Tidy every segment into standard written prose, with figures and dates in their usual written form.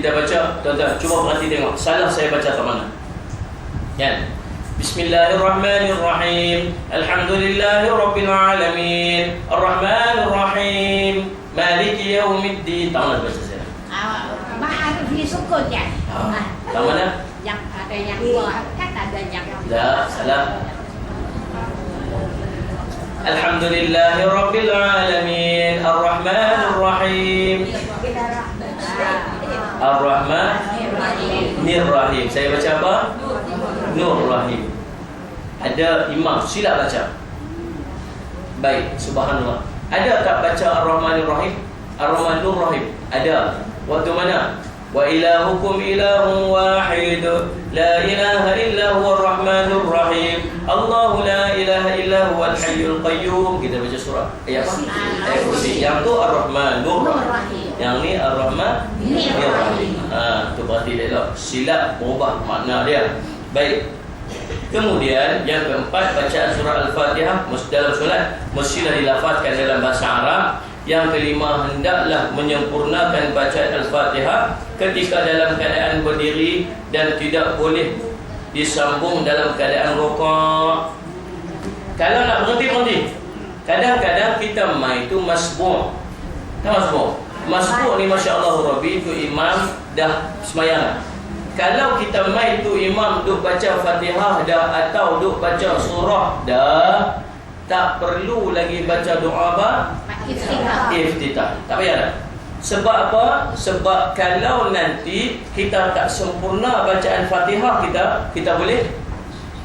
kita baca, tuan-tuan, cuba perhati tengok. Salah saya baca kat mana? Kan? Bismillahirrahmanirrahim. Alhamdulillahirabbil alamin. Arrahmanirrahim. Maliki yaumiddin. Tak mana baca saya? Harus disukun ya. Tak mana? Yang ada yang dua, kan ada yang. Tak, salah. Alhamdulillahirabbil alamin. Arrahmanirrahim. Ar-Rahmanir-Rahim. Saya baca apa? Nur-Rahim. Ada imam silap baca. Baik, subhanallah. Ada tak baca Ar-Rahmanir-Rahim? Ar-Rahmanur-Rahim. Ada. Waktu mana? Wa ilahukum ilahun wahid, la ilaha illa huwa ar-Rahmanur Rahim. Allahu la ilaha illa huwa al-hayyul qayyum. Kita baca surah ayat apa? Ayat kursi. Yang tu Ar-Rahmanur Rahim. Yang ni Ar-Rahmanir Rahim. Tu berarti elok. Silap berubah makna dia. Baik. Kemudian yang keempat, bacaan surah Al-Fatihah dalam solat mestilah dilafazkan dalam bahasa Arab. Yang kelima, hendaklah menyempurnakan bacaan Al-Fatihah ketika dalam keadaan berdiri dan tidak boleh disambung dalam keadaan rukuk. Kalau nak berhenti. Kadang-kadang kita main tu masbu'. Tahu masbu'? Masbu' ni masya-Allah Rabbi, tu imam dah sembahyang. Kalau kita main tu imam duk baca Fatihah dah atau duk baca surah dah, tak perlu lagi baca doa apa? Iftitah. Tak payah dah. Sebab apa? Sebab kalau nanti kita tak sempurna bacaan Fatihah kita boleh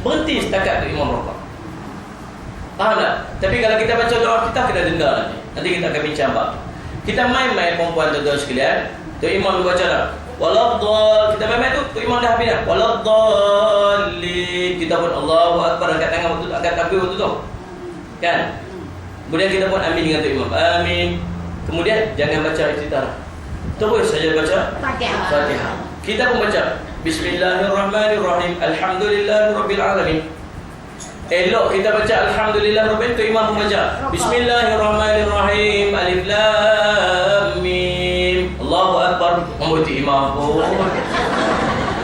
berhenti setakat tu imam rukuk. Faham tak? Tapi kalau kita baca doa kita kena denda nanti. Nanti kita akan bincang bab. Kita main-main perempuan tuan-tuan sekalian. Tu imam tu baca dah. Waladdall. Kita main-main tu imam dah habis dah. Waladdallin. Kita pun Allahu Akbar, angkat tangan waktu tu, angkat takbir waktu tu. Kan? Kemudian kita pun amin dengan tu imam. Amin. Kemudian jangan baca iftitah. Terus saja baca Fatihah. Kita pun baca Bismillahirrahmanirrahim. Alhamdulillahirabbil alamin. Elok kita baca Alhamdulillahirabbil, tu imam pun baca Bismillahirrahmanirrahim. Alif lam mim. Allahu Akbar. Tu imam pun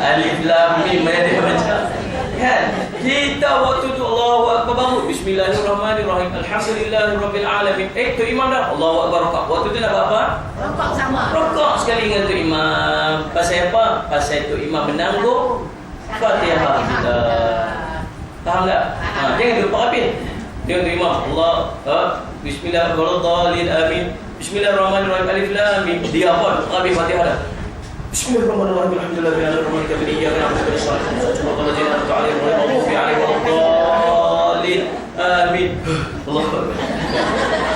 Alif lam mim dia baca. Kan? Kita waktu tu Allahu Akbar baru Bismillahirrahmanirrahim. Alhamdulillahirabbil alamin. Tu imam dah Allahu Akbar rukuk. Waktu tu nak buat apa? Rokok sama. Rukuk sekali dengan tu imam. Pasal apa? Pasal tu imam menanggung Fatihah kita. Faham tak? Jangan lupa habis. Dia tu imam Allah Bismillahirrahmanirrahim. Amin. Bismillahirrahmanirrahim. Alif lam mim. Dia apa? Habis Fatihah dah. Bismillahirrahmanirrahim. Alhamdulillahirabbil alamin. Iyyaka na'budu wa iyyaka nasta'in. Ihdinas siratal mustaqim. Amin. Allahu Akbar.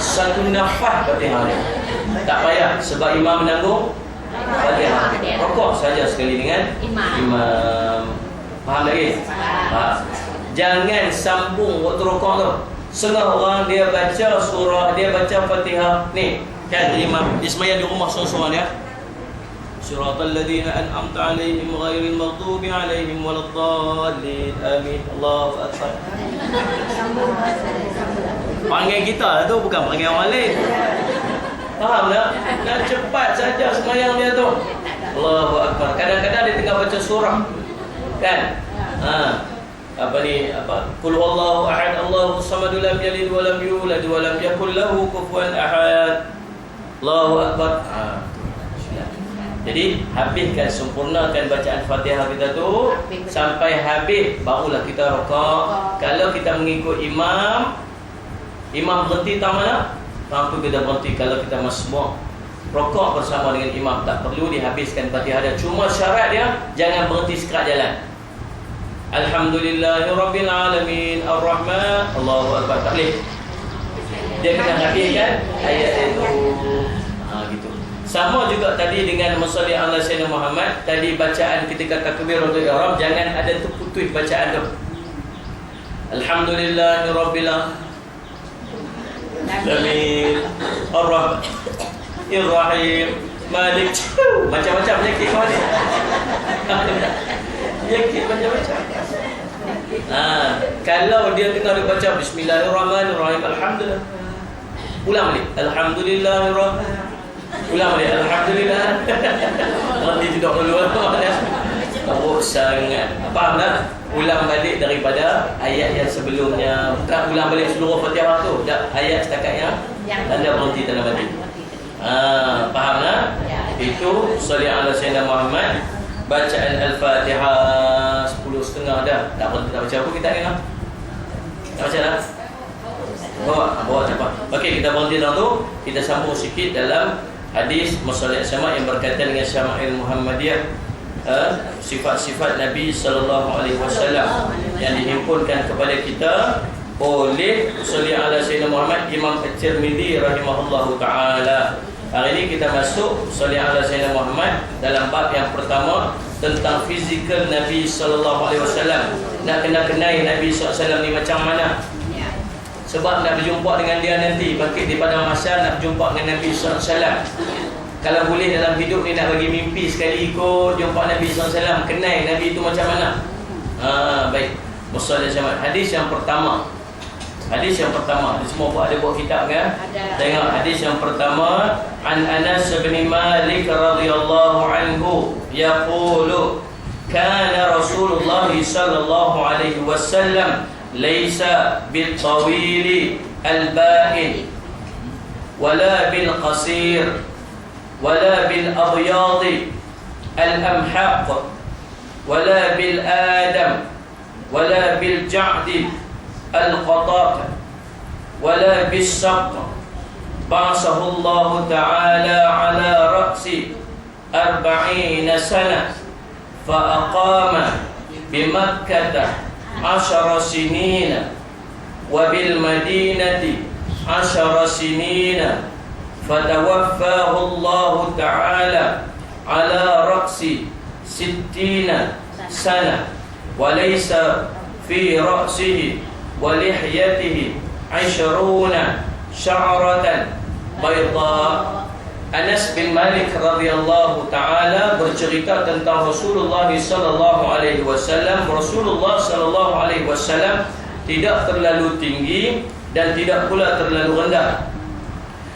Satu nafas Fatihah dia. Tak payah sebab imam menanggung Fatihah. Rukuk saja sekali dengan imam. Faham lagi? Faham. Jangan sambung waktu rukuk tu. Setengah orang dia baca surah, dia baca Fatihah. Ni kan imam dia sembahyang di rumah seorang-seorang dia. Siratal ladzina an'amta 'alaihim ghairil maghdubi 'alaihim waladdallin. Amin. Allahu Akbar. Panggil kita tu bukan panggil orang lain. Faham tak? Nak cepat saja sembahyang dia tu. Allahu Akbar. Kadang-kadang dia tengah baca surah. Kan? Qul huwallahu ahad, Allahu samad, lam yalid wa lam yulad wa lam yakul lahu kufuwan ahad. Allahu Akbar. Jadi habiskan, sempurnakan bacaan Fatihah kita tu sampai habis, barulah kita rukuk. Kalau kita mengikut imam berhenti tak mana? Tentu kita berhenti. Kalau kita masbuk rukuk bersama dengan imam, tak perlu dihabiskan Fatihah dia. Cuma syarat dia jangan berhenti sekerat jalan. Alhamdulillahirabbil alamin. Ar-Rahman. Allahu Akbar. Tak boleh. Dia kena habiskan ayat itu. Gitu. Sama juga tadi dengan Mashalli ala Sayyidina Muhammad. Tadi bacaan ketika takbiratul ihram jangan ada terputus bacaan tu. Alhamdulillahirabbil alamin. Ar-Rahmanir-Rahim. Malik. Macam-macam penyakit kau ni. Penyakit macam-macam. Kalau dia tengah baca Bismillahirrahmanirrahim, Alhamdulillah, ulang balik Alhamdulillahirrahmanirrahim. Ulang balik. Alhamdulillah. Nanti duduk dulu. Teruk sangat. Faham tak? Ulang balik daripada ayat yang sebelumnya. Bukan ulang balik seluruh Fatihah tu. Tak, ayat setakat yang tanda berhenti tanda mati. Faham tak? Itu salli ala sayyidina Muhammad. Bacaan Al-Fatihah 10.30 dah. Tak baca apa kita ni lah. Tak baca dah. Bawa cepat. Okey, kita berhenti dalam tu. Kita sambung sikit dalam hadis Masalah Sama yang berkaitan dengan Syama'il Muhammadiyah. Sifat-sifat Nabi SAW yang dihimpunkan kepada kita oleh Salli ala Sayyidina Muhammad Imam At-Tirmidzi rahimahullahu ta'ala. Hari ini kita masuk Salli ala Sayyidina Muhammad dalam bab yang pertama tentang fizikal Nabi SAW. Nak kenal Nabi SAW ni macam mana? Sebab nak berjumpa dengan dia nanti, bangkit di padang mahsyar nak berjumpa dengan Nabi SAW. Kalau boleh dalam hidup ni nak bagi mimpi sekali ikut jumpa Nabi SAW, kenal Nabi itu macam mana. Baik. Masalah Sama. Hadis yang pertama. Hadis yang pertama. Semua ada buat kitab kan? Tengok hadis yang pertama. An Anas bin Malik radhiyallahu anhu yaqulu kana Rasulullah sallallahu alaihi wasallam laysa bil tawil al-ba'in wala bil qasir ولا بالأبياض الأمحاق ولا بالآدم ولا بالجعد القطاق ولا بالسبط. بعثه الله تعالى على رأس 40 سنة فأقام بمكة 10 سنين وبالمدينة 10 سنين فتوفاه الله تعالى على رأس 60 سنة وليس في رأسه ولحيته 20 شعرة بيضاء. Anas bin Malik radhiyallahu taala bercerita tentang Rasulullah sallallahu alaihi wasallam. Rasulullah sallallahu alaihi wasallam tidak terlalu tinggi dan tidak pula terlalu rendah.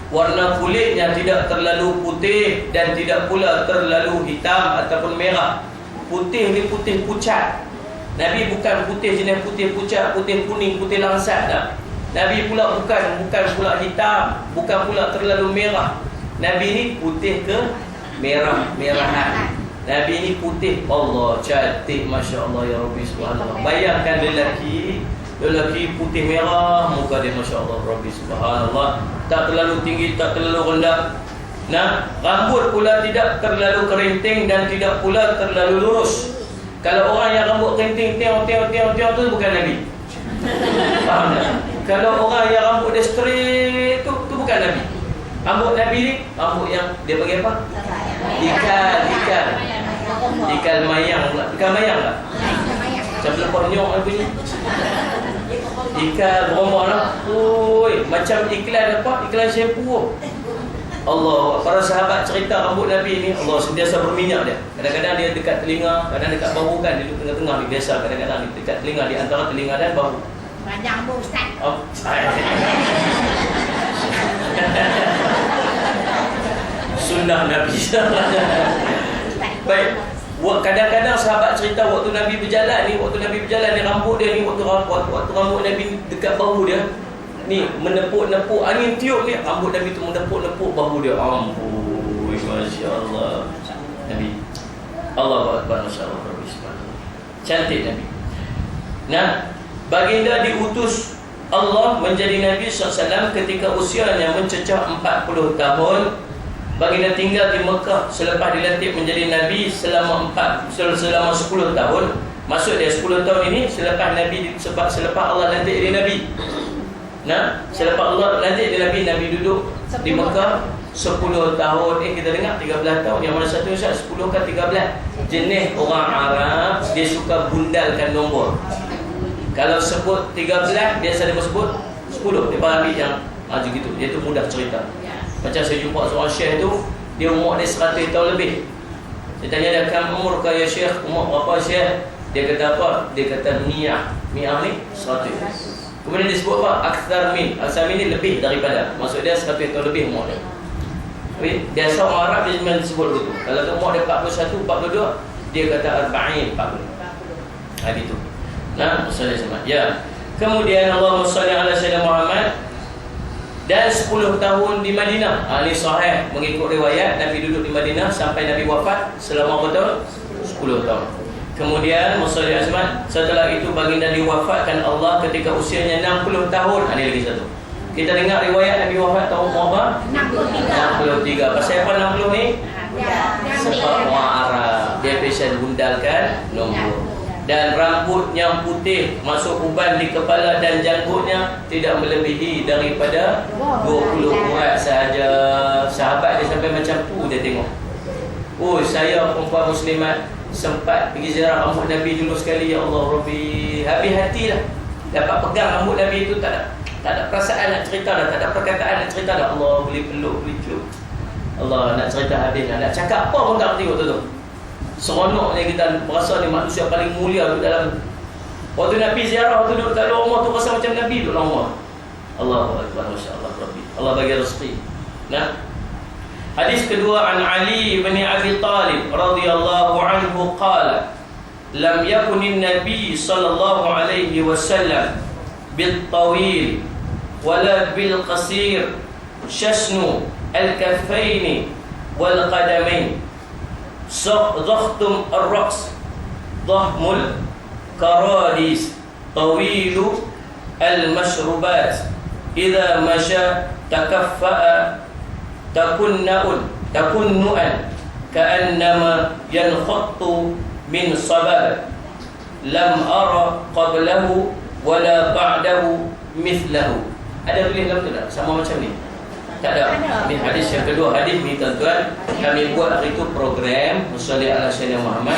Warna kulitnya tidak terlalu putih dan tidak pula terlalu hitam ataupun merah. Putih ni putih pucat. Nabi bukan putih jenis putih pucat, putih kuning, putih langsat dah. Nabi pula bukan pula hitam, bukan pula terlalu merah. Nabi ni putih ke merahan. Nabi ni putih. Allah, cantik, masya-Allah ya Rabbi subhanallah. Bayangkan lelaki putih merah, muka dia masya-Allah Rabbi subhanallah. Tak terlalu tinggi, tak terlalu rendah. Nah, rambut pula tidak terlalu kerinting dan tidak pula terlalu lurus. Kalau orang yang rambut kerinting tiang tu bukan Nabi. Faham tak? Kalau orang yang rambut dia straight tu bukan Nabi. Rambut Nabi ni rambut yang dia panggil apa? Ikan mayang pula. Ikan mayang tak? Macam lepas nyok ni bunyi. Ikan beromah lah. Oi, macam iklan apa? Iklan shampoo. Allah, para sahabat cerita rambut Nabi ni, Allah sentiasa berminyak dia. Kadang-kadang dia dekat telinga, kadang dekat bahu kan, dia duduk tengah-tengah ni biasa. Kadang-kadang dia dekat telinga, di antara telinga dan bahu. Panjang bu Ustaz. Oh, sunnah Nabi. Baik. Kadang-kadang sahabat cerita waktu Nabi berjalan ni, rambut dia ni, waktu rambut Nabi dekat bahu dia ni menepuk-nepuk angin tiup ni, rambut Nabi tu menepuk-nepuk bahu dia. Ampun, masya-Allah. Nabi. Allahu akbar, masya-Allah. Cantik Nabi. Nah, baginda diutus Allah menjadi Nabi SAW ketika usianya mencecah 40 tahun. Baginda tinggal di Mekah selepas dilantik menjadi Nabi selama 10 tahun. Maksud dia 10 tahun ini selepas Allah lantik jadi Nabi. Nah, selepas Allah lantik jadi Nabi, Nabi duduk di Mekah 10 tahun. Kita dengar 13 tahun. Yang mana satu Ustaz 10 ke 13? Jenis orang Arab dia suka bundalkan nombor. Kalau sebut 13, biasa dia sebut 10. Dia faham yang macam gitu. Dia tu mudah cerita. Macam saya jumpa seorang syekh tu, dia umur dia 100 tahun lebih. Saya tanya dia, "Kam umur ka ya syekh? Umur berapa syekh?" Dia kata apa? Dia kata mi'ah. Mi'ah ni 100. Kemudian dia sebut apa? Akthar min. Akthar min ni lebih daripada. Maksud dia 100 tahun lebih umur dia. Biasa orang Arab dia memang sebut begitu. Kalau gemuk dia 41, 42, dia kata arba'in, 40. Itu. Nah, sallallahu alaihi. Ya. Kemudian Allahumma shalli ala sayyidina Muhammad. Dan 10 tahun di Madinah. Ini sahih mengikut riwayat Nabi duduk di Madinah sampai Nabi wafat selama berapa tahun? 10 tahun. Kemudian Musalli Azman, setelah itu baginda diwafatkan Allah ketika usianya 60 tahun. Ini lagi satu. Kita dengar riwayat Nabi wafat tahun berapa? 63. Pasal apa 60 ni? Sebab orang Arab dia biasa gundalkan nombor. Dan rambutnya putih, masuk uban di kepala dan janggutnya tidak melebihi daripada 20 urat sahaja. Sahabat dia sampai macam tu dia tengok. Oh, saya perempuan muslimat sempat pergi ziarah rambut Nabi dulu sekali. Ya Allah Rabbi, habis hatilah. Dapat pegang rambut Nabi itu tak ada perasaan nak cerita dah, tak ada perkataan nak cerita dah. Allah boleh peluk, boleh cium. Allah nak cerita habis, nak cakap apa pun tak berhenti waktu tu. Seronoknya kita merasa ni manusia paling mulia duduk dalam. Waktu Nabi ziarah, waktu duduk dalam rumah tu rasa macam Nabi duduk dalam rumah. Allahu Akbar, Masya Allah Rabbi. Allah bagi rezeki. Nah, hadis kedua an Ali bin Abi Talib radhiyallahu anhu qala lam yakunin Nabi sallallahu alaihi wasallam bil tawil wala bil qasir shasnu al kaffain wal qadamain ضخم الرأس ضخم الكراديس طويل المشروبات إذا مشى تكفأ تكنؤا كأنما ينخط من صباب لم أرى قبله ولا بعده مثله. Ada tulis dalam tu tak? Sama macam ni? Tak ada. Ini hadis yang kedua. Hadis ni tuan-tuan, kami buat hari itu program Musalli ala Sayyidina Muhammad,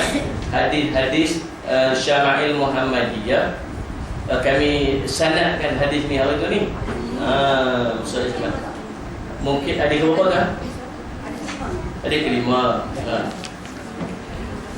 hadis-hadis Syama'il Muhammadiyah. Kami sanadkan hadis ni hari itu ni. Musalli Muhammad. Mungkin ada berapa kan? Ada kelima.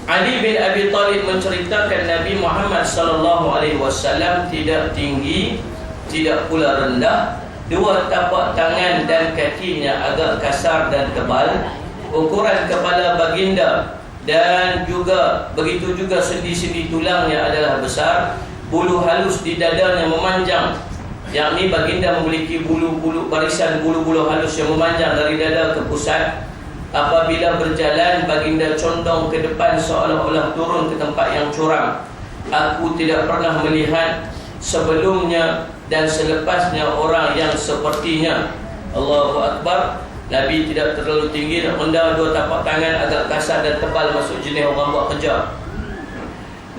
Ali bin Abi Talib menceritakan Nabi Muhammad sallallahu alaihi wasallam tidak tinggi, tidak pula rendah. Dua tapak tangan dan kakinya agak kasar dan tebal. Ukuran kepala baginda dan juga begitu juga sendi-sendi tulangnya adalah besar. Bulu halus di dadanya memanjang. Yakni baginda memiliki bulu-bulu, barisan bulu-bulu halus yang memanjang dari dada ke pusat. Apabila berjalan, baginda condong ke depan seolah-olah turun ke tempat yang curam. Aku tidak pernah melihat sebelumnya dan selepasnya orang yang sepertinya. Allahu Akbar. Nabi tidak terlalu tinggi dan rendah, dua tapak tangan agak kasar dan tebal, masuk jenis orang buat kerja.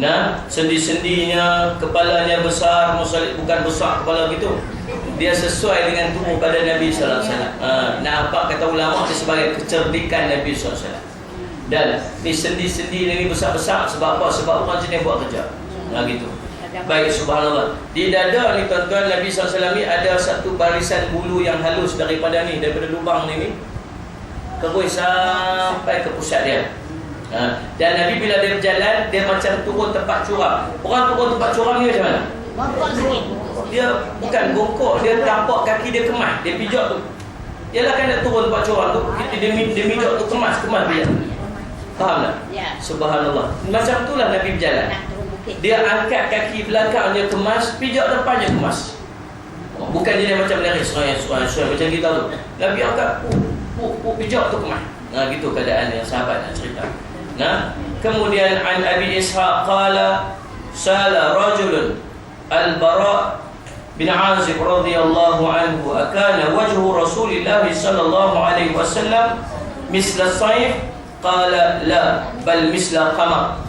Nah, sendi-sendinya, kepalanya besar, bukan besar kepala gitu. Dia sesuai dengan tubuh badan Nabi sallallahu alaihi wasallam. Nampak kata ulama itu sebagai kecerdikan Nabi sallallahu alaihi wasallam. Dan ni sendi-sendi ni besar-besar sebab apa? Sebab orang jenis buat kerja. Gitu. Baik, subhanallah. Di dada ni tuan-tuan, Nabi SAW ni ada satu barisan bulu yang halus daripada lubang ni terus sampai ke pusat dia. Dan Nabi bila dia berjalan, dia macam turun tempat curam. Orang turun tempat curam ni macam mana? Bongkok sikit. Dia bukan bongkok, dia tapak kaki dia kemas, dia pijak tu. Ialah kan dia turun tempat curam tu, dia pijak tu kemas dia. Faham tak? Ya. Subhanallah. Macam itulah Nabi berjalan. Dia angkat kaki belakangnya kemas, pijak depannya kemas. Bukan dia macam lari serai macam kita tu. Nabi angkat pijak tu kemas. Gitu keadaan yang sahabat nak cerita. Kemudian an Abi Ishaq qala sala rajulun al-Bara bin Azib radhiyallahu anhu akana wajhu Rasulillah sallallahu alaihi wasallam misla sayf qala la bal misla qamar.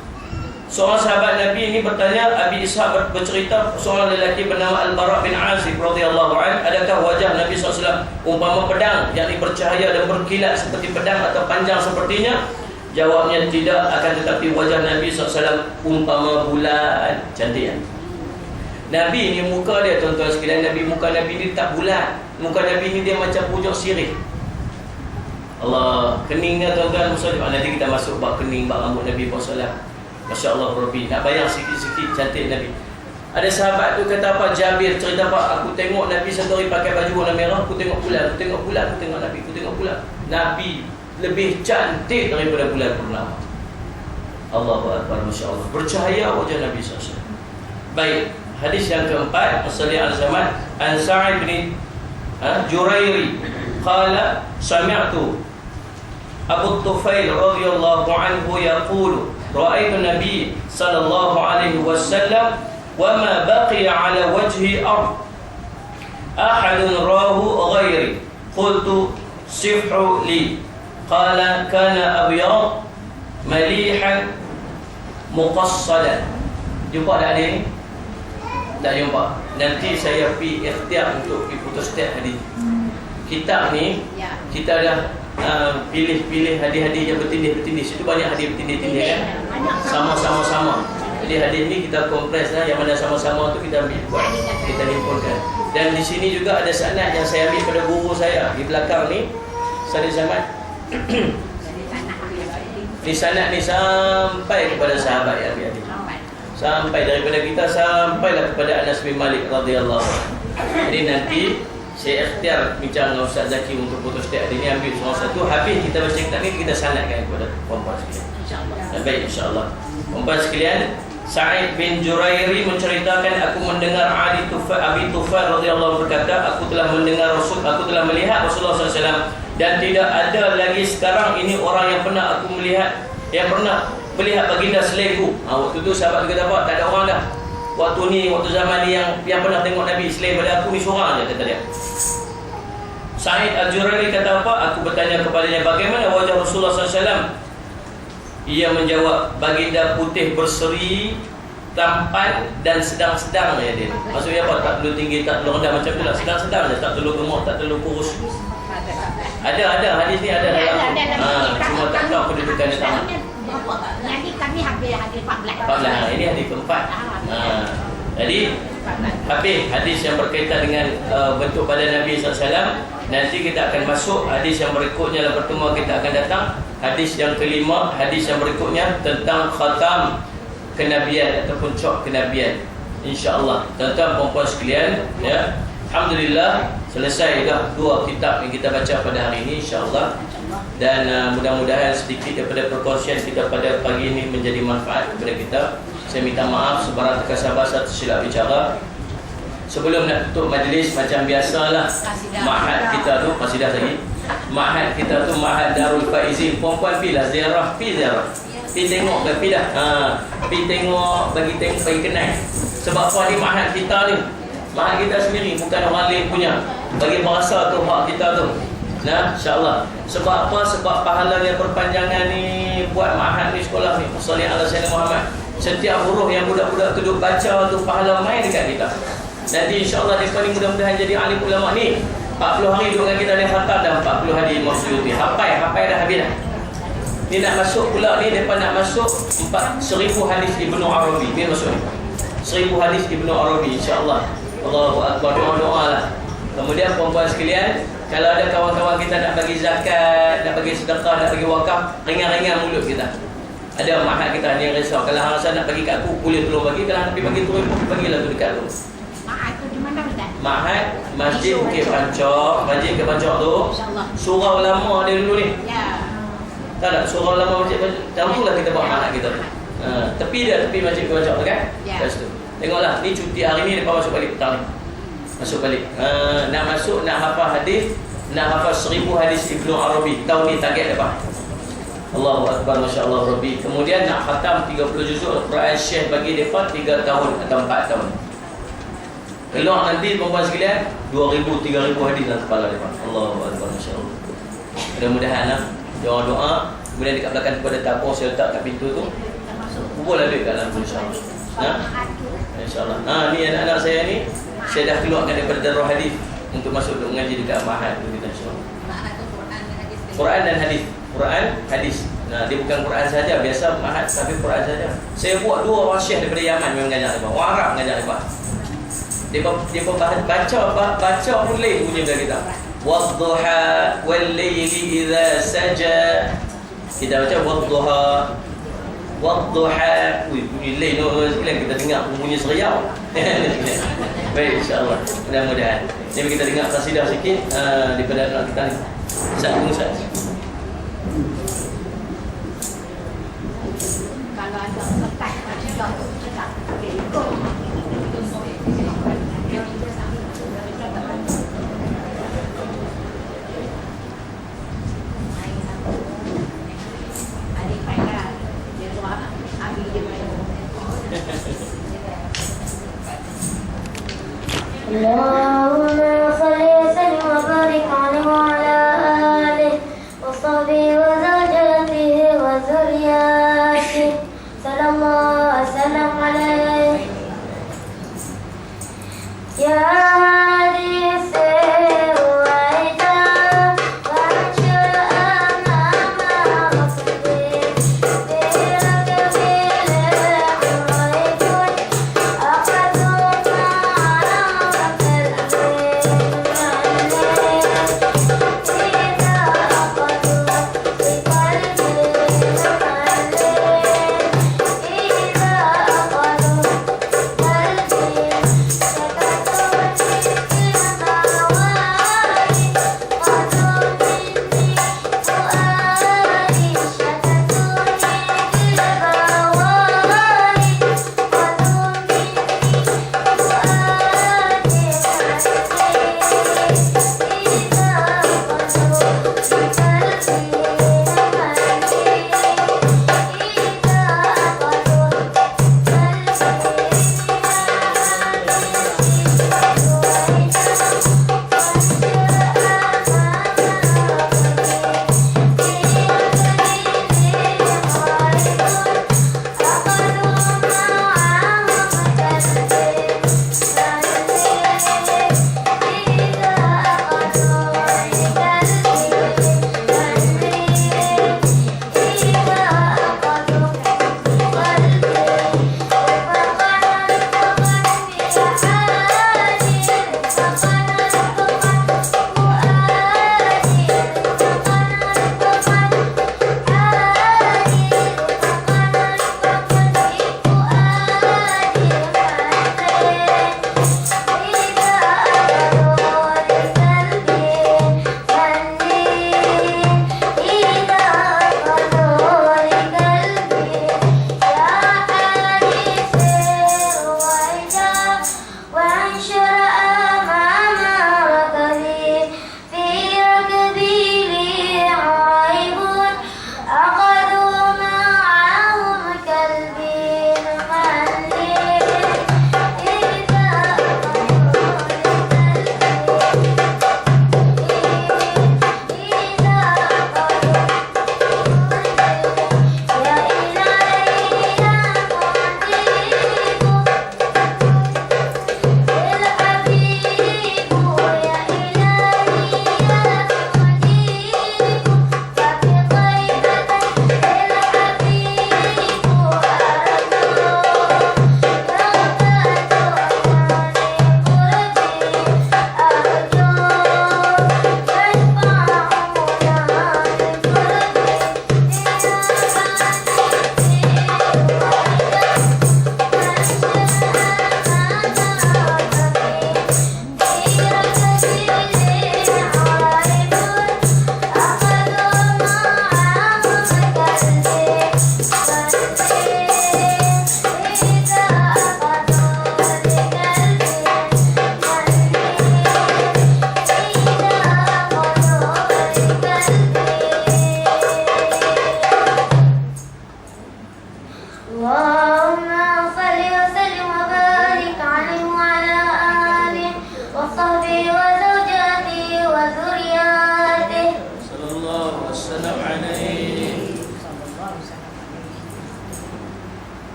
Seorang sahabat Nabi ini bertanya, Abi Ishaq bercerita, seorang lelaki bernama Al-Bara bin Azib radhiyallahu anhu, adakah wajah Nabi SAW umpama pedang, yakni bercahaya dan berkilat seperti pedang atau panjang sepertinya? Jawabnya tidak, akan tetapi wajah Nabi SAW umpama bulan. Cantik kan? Nabi ini muka dia tuan-tuan sekalian, muka Nabi ini tak bulat. Muka Nabi ini dia macam pucuk sirih. Allah, keningnya tuan-tuan, nanti kita masuk bab kening, bab rambut Nabi SAW. Masya Allah Rabbi. Nak bayang sikit-sikit cantik Nabi. Ada sahabat tu kata apa, Jabir cerita apa, aku tengok Nabi satu hari pakai baju warna merah, aku tengok bulan, aku tengok bulan, aku tengok Nabi, aku tengok bulan. Nabi lebih cantik daripada bulan purnama. Allahu Akbar, Masya Allah. Bercahaya wajah Nabi SAW. Baik, hadis yang keempat, As-Salih al-Zaman, An Sa'id bin Jurairi qala sami'tu Abu Tufail radhiyallahu anhu yaqulu ra'aitu Nabi sallallahu alaihi wasallam wa ma baqiya ala wajhi ard ahadun rahu ghairi qultu sifhu li qala kana abyad malihan muqassadan. Jumpa tak ada ni? Tak jumpa. Nanti saya pergi ikhtiar untuk pergi putus setiap hadis. Kitab ni Ya. kita dah pilih-pilih hadis-hadis yang bertindih-bertindih. Situ banyak hadis bertindih-tindih kan? Sama-sama. Jadi hadis ni kita kompres lah, yang mana sama-sama tu kita ambil buat, kita himpunkan. Dan di sini juga ada sanad yang saya ambil pada guru saya di belakang ni, Salih Zaman. Di sanad ni sampai kepada sahabat yang ambil hadis. Sampai daripada kita sampailah kepada Anas bin Malik radhiyallahu anhu. Jadi nanti saya ikhtiar bincang dengan Ustaz Zaki untuk putus setiap hadis ni, ambil semua satu, habis kita baca kitab ni, kita sanadkan kepada puan-puan sekalian. InsyaAllah. Baik, insyaAllah. Puan-puan sekalian, Sa'id bin Jurairi menceritakan, aku mendengar Abi Tufail radhiyallahu anhu berkata, aku telah melihat Rasulullah SAW, dan tidak ada lagi sekarang ini orang yang pernah aku melihat, yang pernah melihat baginda selainku. Waktu tu sahabat kata apa? Tak ada orang dah. Waktu zaman ni yang pernah tengok Nabi selain pada aku ni seorang aja, kata dia. Sa'id al-Jurairi kata apa? Aku bertanya kepadanya, bagaimana wajah Rasulullah SAW? Ia menjawab, baginda putih berseri, tampan dan sedang-sedang ya dia. Maksudnya apa? Tak perlu tinggi, tak perlu rendah, macam tu lah. Sedang-sedang je, tak perlu gemuk, tak perlu kurus. Ada hadis ni ada dalam. Cuma tak tahu kedudukan dia tangan. Nanti kami habis hadis 14. 14. Ini hadis keempat. Jadi habis hadis yang berkaitan dengan bentuk badan Nabi SAW. Nanti kita akan masuk hadis yang berikutnya dalam pertemuan kita akan datang. Hadis yang kelima, hadis yang berikutnya tentang khatam kenabian ataupun cok kenabian. InsyaAllah. Tuan-tuan puan-puan sekalian, ya. Alhamdulillah selesai dah 2 kitab yang kita baca pada hari ini, insyaAllah. Dan mudah-mudahan sedikit daripada perkongsian kita pada pagi ini menjadi manfaat kepada kita. Saya minta maaf sebarang terkasar bahasa tersilap bicara. Sebelum nak tutup majlis, macam biasalah, ma'had kita tu, masih dah lagi, ma'had kita tu Ma'had Darul Faizin. Puan-puan pilah ziarah, pi tengok ke, pi dah, pi tengok, bagi kenal. Sebab apa ni ma'had kita ni, ma'had kita sendiri, bukan orang lain punya. Bagi bahasa tu hak kita tu. Nah, insyaAllah. Sebab apa? Sebab pahalanya perpanjangan ni buat ma'had ni, sekolah ni. Salih ala Sayyidina Muhammad. Setiap huruf yang budak-budak tu duk baca tu, pahala main dekat kita. Nanti insyaAllah mereka ni mudah-mudahan jadi alim ulama ni. 40 hari duduk dengan kita ni, khatam dah 40 hari Imam Suyuti. Hapai dah habis dah. Ni nak masuk pula ni, mereka nak masuk 1000 hadis Ibnu Arabi. Ni masuk ni 1000 hadis Ibnu Arabi, insyaAllah. Allahu Akbar, doa-doa lah. Kemudian puan-puan sekalian, kalau ada kawan-kawan kita nak bagi zakat, nak bagi sedekah, nak bagi wakaf, ringan-ringan mulut kita. Ada ma'had kita ni yang risau, kalau hang rasa nak bagi kat aku, boleh tolong bagi. Kalau nak bagi turun pun, bagilah tu dekat tu. Ma'had tu di mana Ustaz? Ma'had Masjid Bukit Pancok. Masjid Bukit Pancok tu InsyaAllah. surau lama dia dulu ni. Ya. Tahu tak surau lama Masjid Pancok? Tahulah kita buat ma'had kita tu. Tepi Masjid Bukit Pancok tu kan? Ya. Kat situ. Tengoklah, ni cuti hari ni lepas masuk balik petang ni. Masuk balik. Nak masuk, nak hafal hadis, nak hafal 1000 hadis Ibnu Arabi. Tahun ni target lepas. Allahu Akbar, Masya Allah Rabbi. Kemudian nak khatam 30 juzuk Al-Quran Syekh bagi mereka 3 tahun atau 4 tahun. Keluar nanti perempuan sekalian 2,000-3,000 hadis dalam kepala mereka. Allahu Akbar, Masya Allah. Mudah-mudahan lah, doa-doa. Kemudian dekat belakang pada tabung saya letak kat pintu tu, kumpullah duit kat dalam tu, insyaAllah. InsyaAllah. Ni anak-anak saya ni, saya dah keluarkan daripada Darul Hadis untuk masuk untuk mengaji dekat Ma'had tu kita, insyaAllah. Quran dan hadis. Quran, hadis. Dia bukan Quran saja, biasa Ma'had, tapi Quran saja. Saya buat 2 orang syekh daripada Yaman yang mengajar mereka. Orang Arab mengajar mereka. Dia baca pun lain bunyi dari kita. Wadduha wal layli idza saja. Kita baca wadduha Wadduha. Bunyi lain sekalian kita dengar bunyi seriau. Baik, insya-Allah. Mudah-mudahan. Jadi kita dengar qasidah sikit daripada anak kita ni. Ustaz. Kalau ada kertas macam tu cakap. Ikut. اللهم صل وسلم وبارك عليه وعلى آله وصحبه وزوجاته وذرياته صلى الله وسلم عليه يا هادي السير وعجاب وانشر أمام ربي في ركب الحريق أخذوا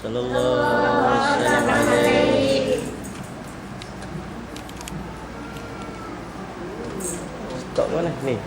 sallallahu alaihi wasallam. Stop mana ni?